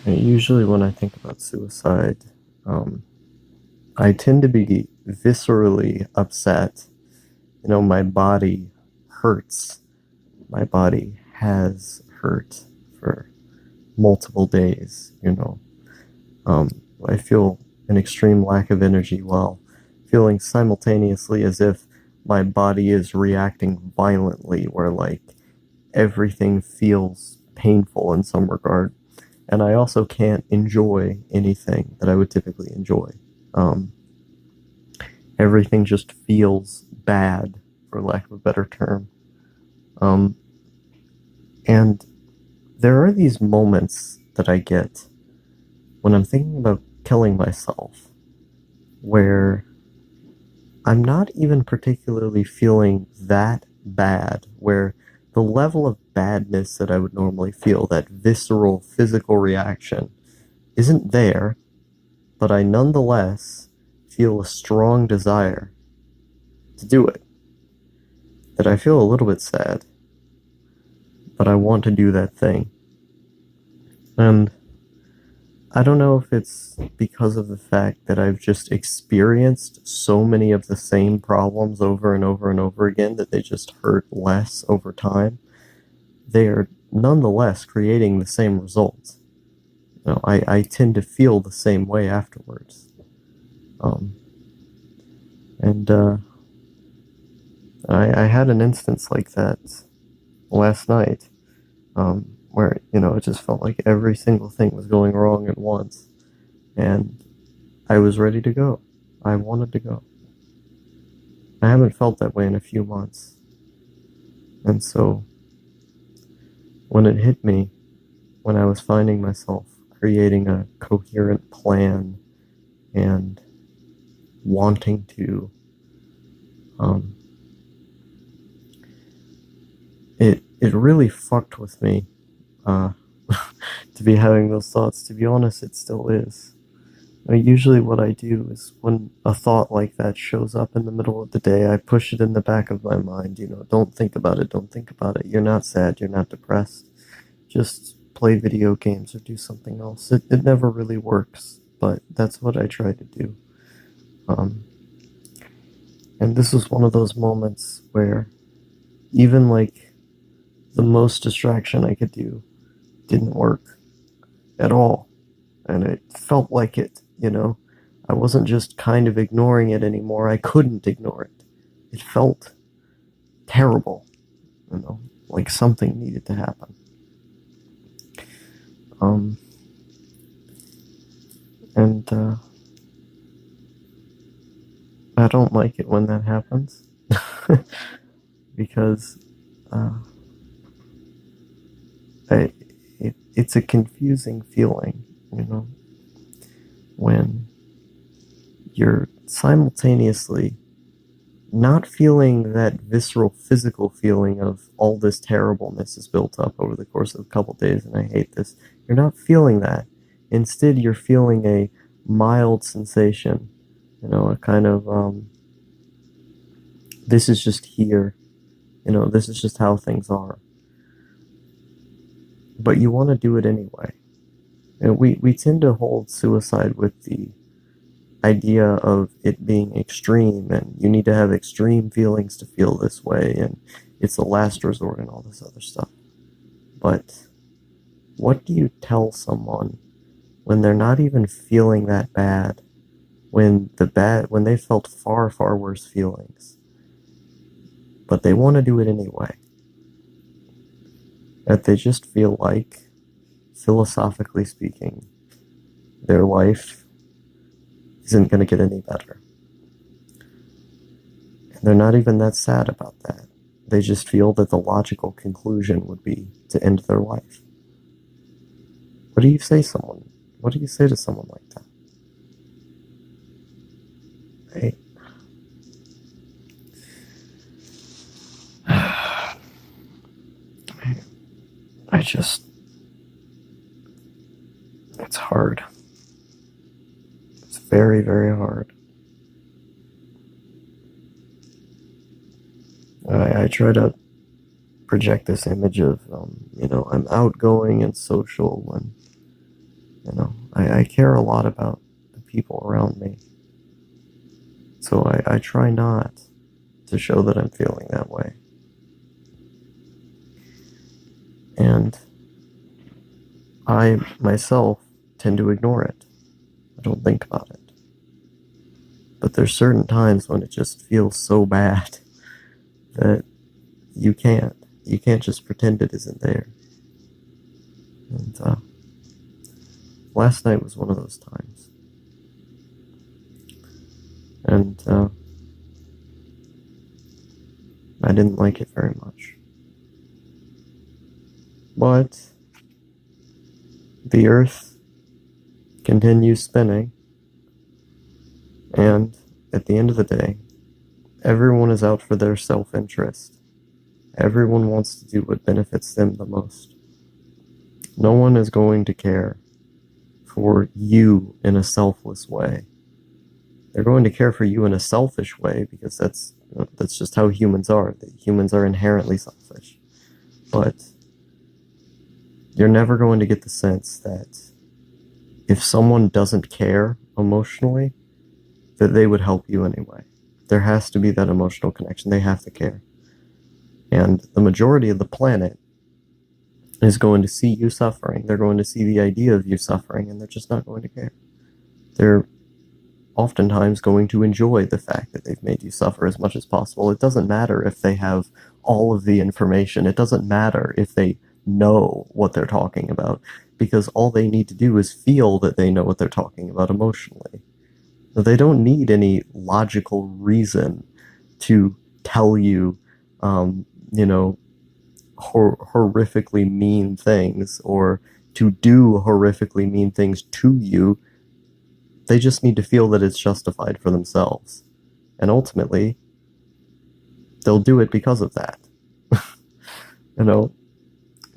Usually, when I think about suicide, um, I tend to be viscerally upset. My body hurts. My body has hurt for multiple days. Um, I feel an extreme lack of energy while feeling simultaneously as if my body is reacting violently, where like everything feels painful in some regard. And I also can't enjoy anything that I would typically enjoy. Um, Everything just feels bad, for lack of a better term. Um, and there are these moments that I get when I'm thinking about killing myself where I'm not even particularly feeling that bad, where the level of badness that I would normally feel, that visceral physical reaction, isn't there, but I nonetheless feel a strong desire to do it. That I feel a little bit sad, but I want to do that thing. And I don't know if it's because of the fact that I've just experienced so many of the same problems over and over and over again that they just hurt less over time. They are nonetheless creating the same results. I tend to feel the same way afterwards. Um, and I had an instance like that last night, where, it just felt like every single thing was going wrong at once. And I was ready to go. I wanted to go. I haven't felt that way in a few months. And so when it hit me, when I was finding myself creating a coherent plan and wanting to, um, it really fucked with me, uh, to be having those thoughts. To be honest, it still is. Usually what I do is when a thought like that shows up in the middle of the day, I push it in the back of my mind. Don't think about it, don't think about it. You're not sad, you're not depressed. Just play video games or do something else. It never really works, but that's what I try to do. Um, and this was one of those moments where even like the most distraction I could do didn't work at all. And it felt like it. I wasn't just kind of ignoring it anymore. I couldn't ignore it. It felt terrible, like something needed to happen. Um, and I don't like it when that happens because uh, it's a confusing feeling, you know, when you're simultaneously not feeling that visceral physical feeling of all this terribleness is built up over the course of a couple days and I hate this. You're not feeling that. Instead, you're feeling a mild sensation, a kind of, this is just here, this is just how things are. But you want to do it anyway. We tend to hold suicide with the idea of it being extreme and you need to have extreme feelings to feel this way and it's a last resort and all this other stuff. But what do you tell someone when they're not even feeling that bad, when they felt far, far worse feelings, but they want to do it anyway? That they just feel like, philosophically speaking, their life isn't going to get any better. And they're not even that sad about that. They just feel that the logical conclusion would be to end their life. What do you say someone? What do you say to someone like that? Hey, I just, it's hard. It's very, very hard. I try to project this image of, I'm outgoing and social and, I care a lot about the people around me. So I try not to show that I'm feeling that way. And I, myself, tend to ignore it. I don't think about it. But there's certain times when it just feels so bad that you can't. You can't just pretend it isn't there. And last night was one of those times. And I didn't like it very much. But the Earth continues spinning, and at the end of the day, everyone is out for their self-interest. Everyone wants to do what benefits them the most. No one is going to care for you in a selfless way. They're going to care for you in a selfish way because that's just how humans are. Humans are inherently selfish. But you're never going to get the sense that if someone doesn't care emotionally, that they would help you anyway. There has to be that emotional connection. They have to care. And the majority of the planet is going to see you suffering. They're going to see the idea of you suffering, and they're just not going to care. They're oftentimes going to enjoy the fact that they've made you suffer as much as possible. It doesn't matter if they have all of the information. It doesn't matter if they know what they're talking about, because all they need to do is feel that they know what they're talking about emotionally. They don't need any logical reason to tell you, horrifically mean things or to do horrifically mean things to you. They just need to feel that it's justified for themselves. And ultimately, they'll do it because of that.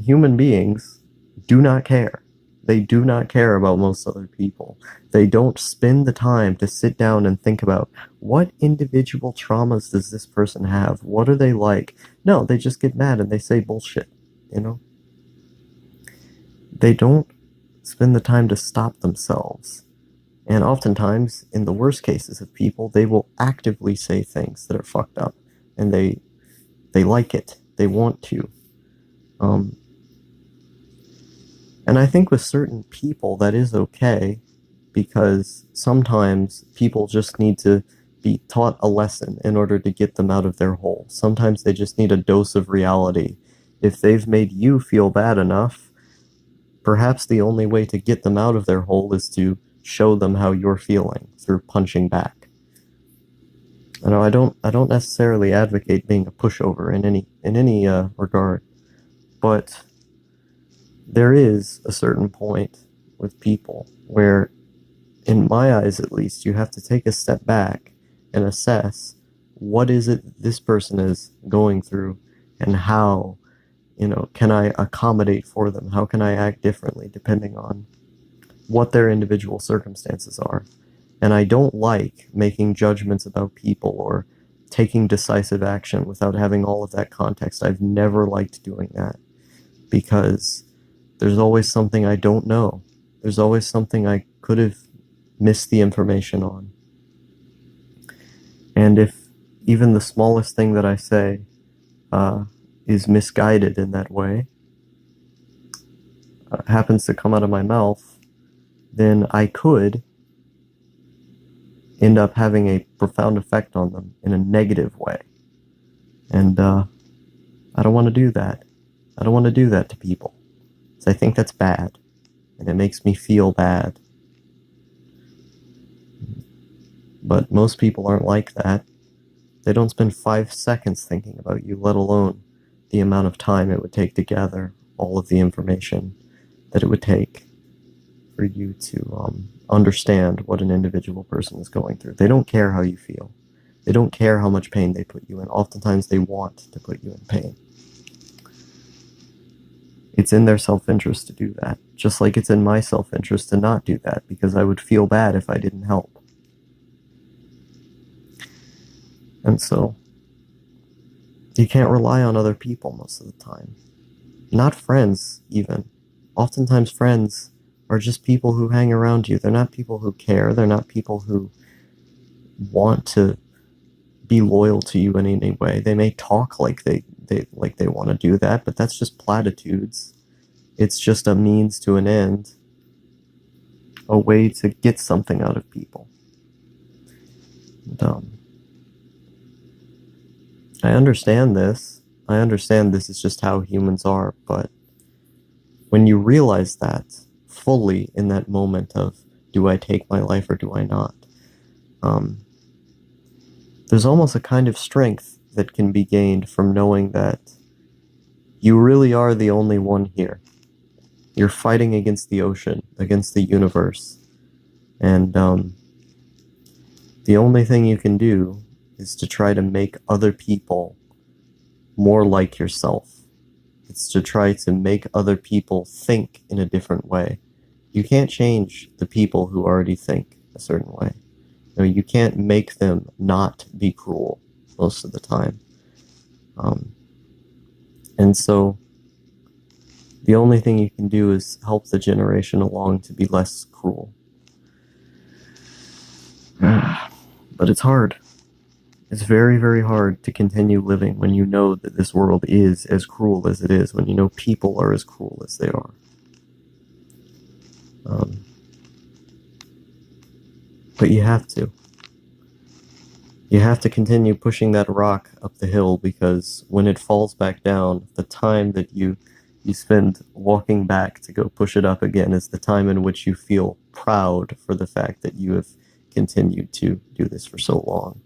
Human beings do not care. They do not care about most other people. They don't spend the time to sit down and think about what individual traumas does this person have? What are they like? No, they just get mad and they say bullshit, They don't spend the time to stop themselves. And oftentimes, in the worst cases of people, they will actively say things that are fucked up. And they like it. They want to. And I think with certain people that is okay, because sometimes people just need to be taught a lesson in order to get them out of their hole. Sometimes they just need a dose of reality. If they've made you feel bad enough, perhaps the only way to get them out of their hole is to show them how you're feeling through punching back. I don't necessarily advocate being a pushover in any regard, but there is a certain point with people where, in my eyes at least, you have to take a step back and assess what is it this person is going through and how, can I accommodate for them? How can I act differently depending on what their individual circumstances are? And I don't like making judgments about people or taking decisive action without having all of that context. I've never liked doing that because there's always something I don't know. There's always something I could have missed the information on. And if even the smallest thing that I say is misguided in that way, happens to come out of my mouth, then I could end up having a profound effect on them in a negative way. And I don't want to do that. I don't want to do that to people. I think that's bad, and it makes me feel bad. But most people aren't like that. They don't spend 5 seconds thinking about you, let alone the amount of time it would take to gather all of the information that it would take for you to understand what an individual person is going through. They don't care how you feel. They don't care how much pain they put you in. Oftentimes they want to put you in pain. It's in their self-interest to do that, just like it's in my self-interest to not do that, because I would feel bad if I didn't help. And so, you can't rely on other people most of the time. Not friends, even. Oftentimes friends are just people who hang around you. They're not people who care. They're not people who want to be loyal to you in any way. They may talk like they want to do that, but that's just platitudes. It's just a means to an end, a way to get something out of people. And, I understand this. I understand this is just how humans are, but when you realize that fully in that moment of, do I take my life or do I not? There's almost a kind of strength that can be gained from knowing that you really are the only one here. You're fighting against the ocean, against the universe, and the only thing you can do is to try to make other people more like yourself. It's to try to make other people think in a different way. You can't change the people who already think a certain way. You can't make them not be cruel most of the time. And so the only thing you can do is help the generation along to be less cruel. But it's hard. It's very, very hard to continue living when you know that this world is as cruel as it is, when you know people are as cruel as they are. But you have to. You have to continue pushing that rock up the hill, because when it falls back down, the time that you spend walking back to go push it up again is the time in which you feel proud for the fact that you have continued to do this for so long.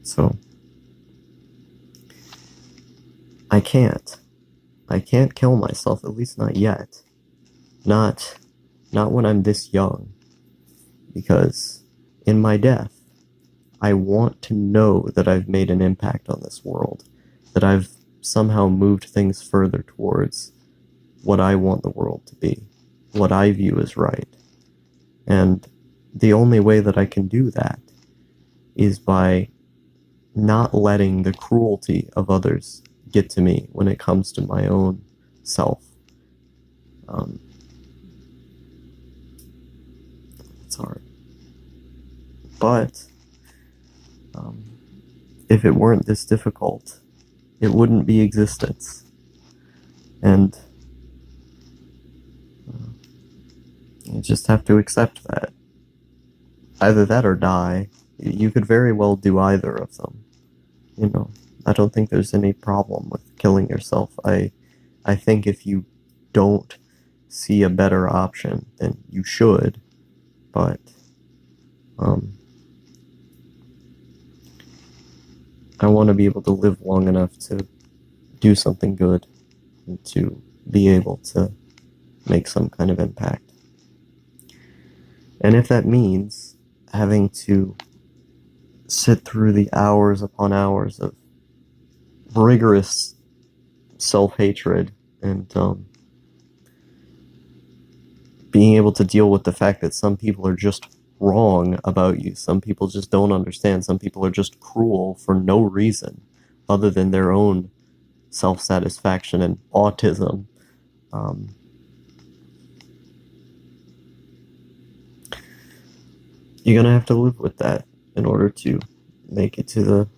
So I can't kill myself, at least not yet. Not when I'm this young. Because in my death, I want to know that I've made an impact on this world, that I've somehow moved things further towards what I want the world to be, what I view as right. And the only way that I can do that is by not letting the cruelty of others get to me when it comes to my own self. It's hard. But if it weren't this difficult, it wouldn't be existence. And you just have to accept that. Either that or die. You could very well do either of them. I don't think there's any problem with killing yourself. I think if you don't see a better option, then you should. But I want to be able to live long enough to do something good and to be able to make some kind of impact. And if that means having to sit through the hours upon hours of rigorous self-hatred and being able to deal with the fact that some people are just wrong about you, some people just don't understand, some people are just cruel for no reason other than their own self-satisfaction and autism, you're gonna have to live with that in order to make it to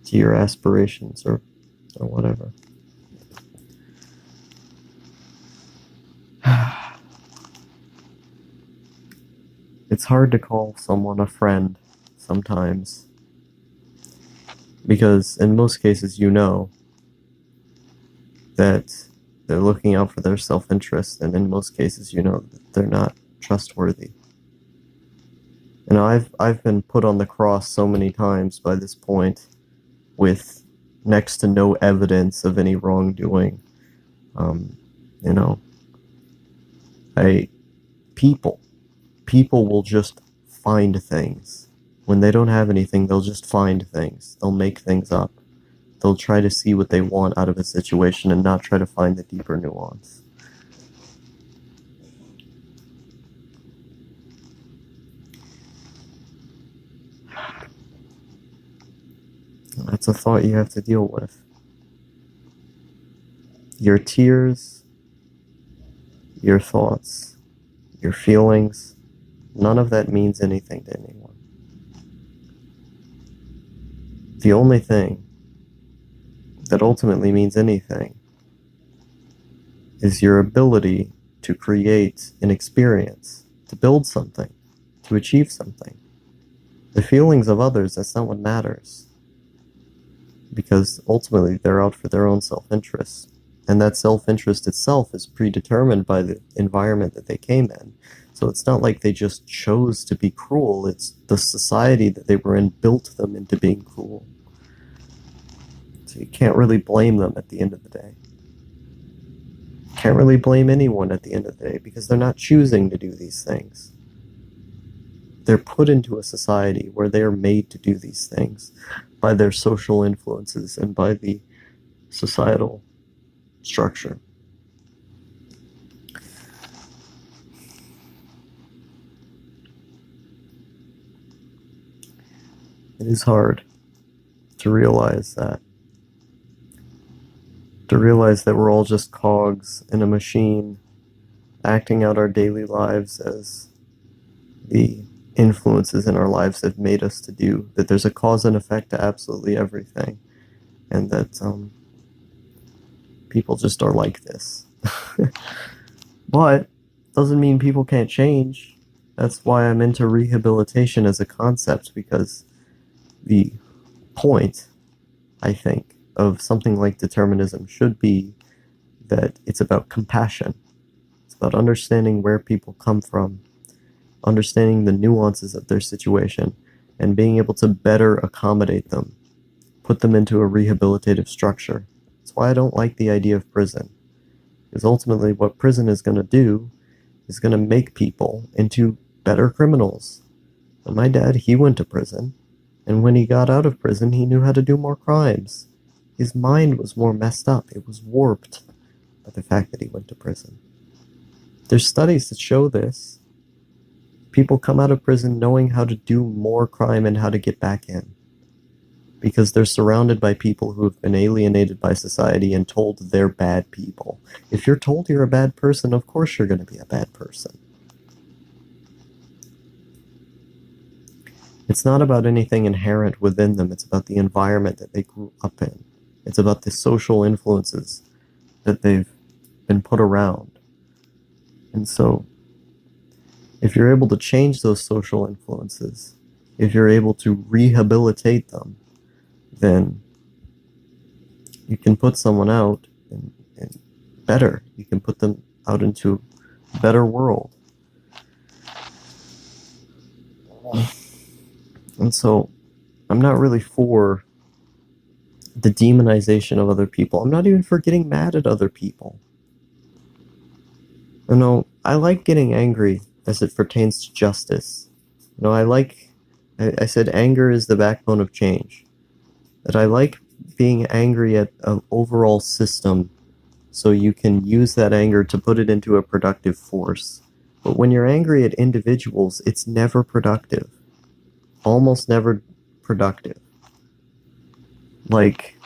your aspirations or whatever. It's hard to call someone a friend sometimes, because in most cases you know that they're looking out for their self-interest, and in most cases you know that they're not trustworthy. I've been put on the cross so many times by this point with next to no evidence of any wrongdoing. People will just find things. When they don't have anything, they'll just find things. They'll make things up. They'll try to see what they want out of a situation and not try to find the deeper nuance. That's a thought you have to deal with. Your tears, your thoughts, your feelings, none of that means anything to anyone. The only thing that ultimately means anything is your ability to create an experience, to build something, to achieve something. The feelings of others, that's not what matters. Because ultimately they're out for their own self-interest. And that self-interest itself is predetermined by the environment that they came in. So it's not like they just chose to be cruel, it's the society that they were in built them into being cruel. So you can't really blame them at the end of the day. Can't really blame anyone at the end of the day because they're not choosing to do these things. They're put into a society where they are made to do these things by their social influences and by the societal structure. It is hard to realize that. To realize that we're all just cogs in a machine acting out our daily lives as the influences in our lives have made us to do, that there's a cause and effect to absolutely everything, and that people just are like this. But doesn't mean people can't change. That's why I'm into rehabilitation as a concept, because the point, I think, of something like determinism should be that it's about compassion. It's about understanding where people come from, understanding the nuances of their situation, and being able to better accommodate them, put them into a rehabilitative structure. That's why I don't like the idea of prison. Because ultimately what prison is going to do is going to make people into better criminals. And my dad, he went to prison, and when he got out of prison, he knew how to do more crimes. His mind was more messed up. It was warped by the fact that he went to prison. There's studies that show this. People come out of prison knowing how to do more crime and how to get back in. Because they're surrounded by people who have been alienated by society and told they're bad people. If you're told you're a bad person, of course you're going to be a bad person. It's not about anything inherent within them. It's about the environment that they grew up in. It's about the social influences that they've been put around. And so, if you're able to change those social influences, if you're able to rehabilitate them, then you can put someone out in better. You can put them out into a better world. And so, I'm not really for the demonization of other people. I'm not even for getting mad at other people. You know, I like getting angry as it pertains to justice. You know, I said anger is the backbone of change. That I like being angry at an overall system so you can use that anger to put it into a productive force. But when you're angry at individuals, it's never productive. Almost never productive. Like,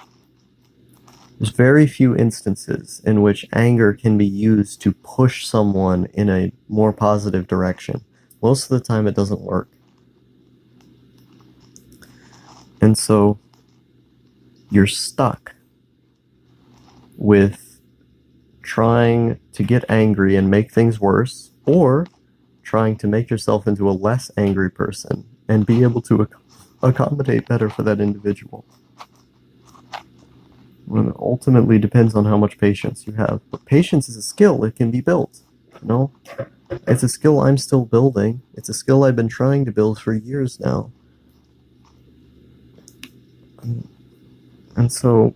there's very few instances in which anger can be used to push someone in a more positive direction. Most of the time it doesn't work. And so you're stuck with trying to get angry and make things worse, or trying to make yourself into a less angry person and be able to accommodate better for that individual. Well, it ultimately depends on how much patience you have. But patience is a skill. It can be built. You know? It's a skill I'm still building. It's a skill I've been trying to build for years now. And so,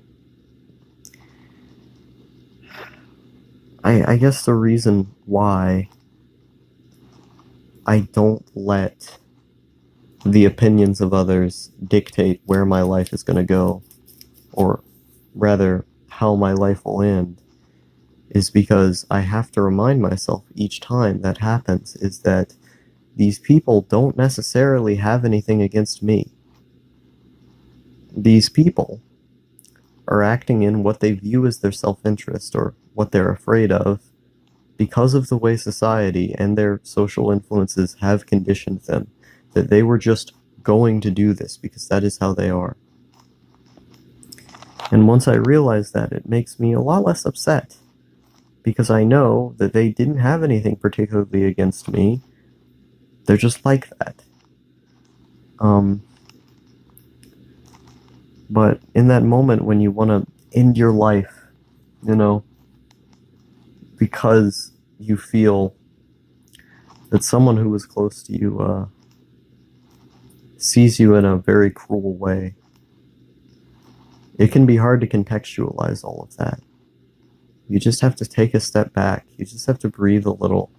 I guess the reason why I don't let the opinions of others dictate where my life is going to go, or rather, how my life will end, is because I have to remind myself each time that happens is that these people don't necessarily have anything against me. These people are acting in what they view as their self-interest or what they're afraid of because of the way society and their social influences have conditioned them, that they were just going to do this because that is how they are. And once I realize that, it makes me a lot less upset, because I know that they didn't have anything particularly against me. They're just like that. But in that moment when you want to end your life, because you feel that someone who was close to you sees you in a very cruel way, it can be hard to contextualize all of that. You just have to take a step back. You just have to breathe a little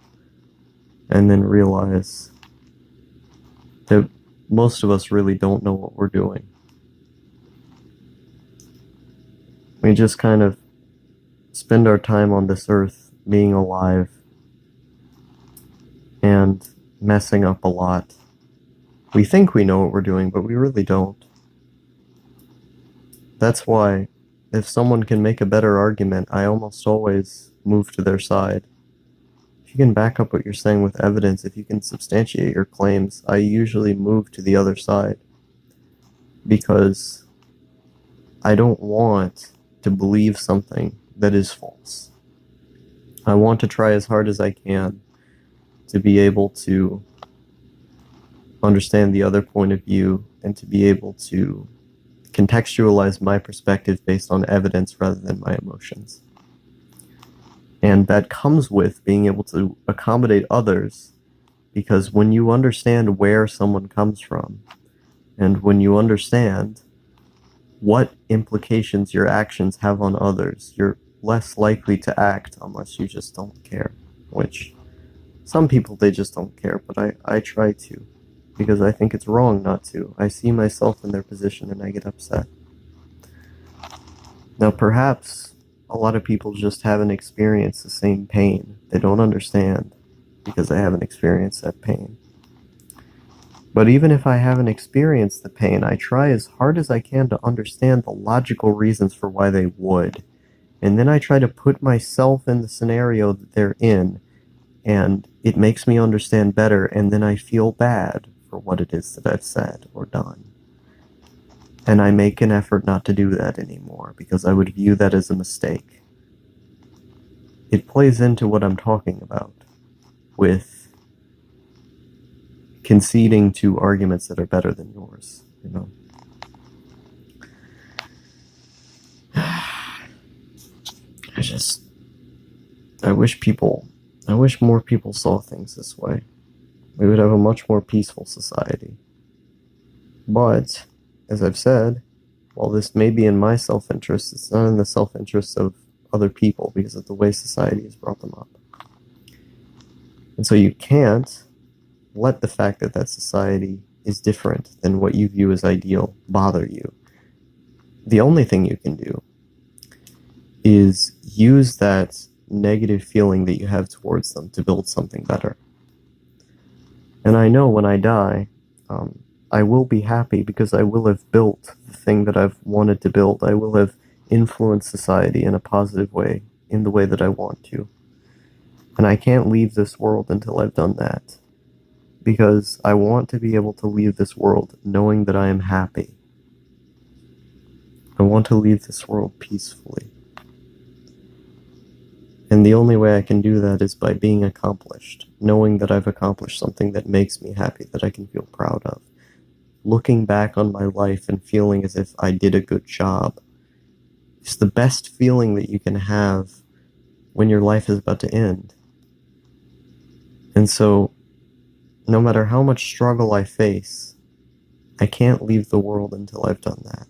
and then realize that most of us really don't know what we're doing. We just kind of spend our time on this earth being alive and messing up a lot. We think we know what we're doing, but we really don't. That's why, if someone can make a better argument, I almost always move to their side. If you can back up what you're saying with evidence, if you can substantiate your claims, I usually move to the other side. Because I don't want to believe something that is false. I want to try as hard as I can to be able to understand the other point of view and to be able to contextualize my perspective based on evidence rather than my emotions. And that comes with being able to accommodate others, because when you understand where someone comes from, and when you understand what implications your actions have on others, you're less likely to act unless you just don't care. Which, some people, they just don't care, but I try to, because I think it's wrong not to. I see myself in their position and I get upset. Now, perhaps a lot of people just haven't experienced the same pain. They don't understand because they haven't experienced that pain. But even if I haven't experienced the pain, I try as hard as I can to understand the logical reasons for why they would. And then I try to put myself in the scenario that they're in, and it makes me understand better, and then I feel bad for what it is that I've said or done. And I make an effort not to do that anymore, because I would view that as a mistake. It plays into what I'm talking about with conceding to arguments that are better than yours, I wish more people saw things this way. We would have a much more peaceful society. But, as I've said, while this may be in my self-interest, it's not in the self-interest of other people because of the way society has brought them up. And so you can't let the fact that that society is different than what you view as ideal bother you. The only thing you can do is use that negative feeling that you have towards them to build something better. And I know when I die, I will be happy because I will have built the thing that I've wanted to build. I will have influenced society in a positive way, in the way that I want to. And I can't leave this world until I've done that, because I want to be able to leave this world knowing that I am happy. I want to leave this world peacefully. And the only way I can do that is by being accomplished, knowing that I've accomplished something that makes me happy, that I can feel proud of. Looking back on my life and feeling as if I did a good job. It's the best feeling that you can have when your life is about to end. And so, no matter how much struggle I face, I can't leave the world until I've done that.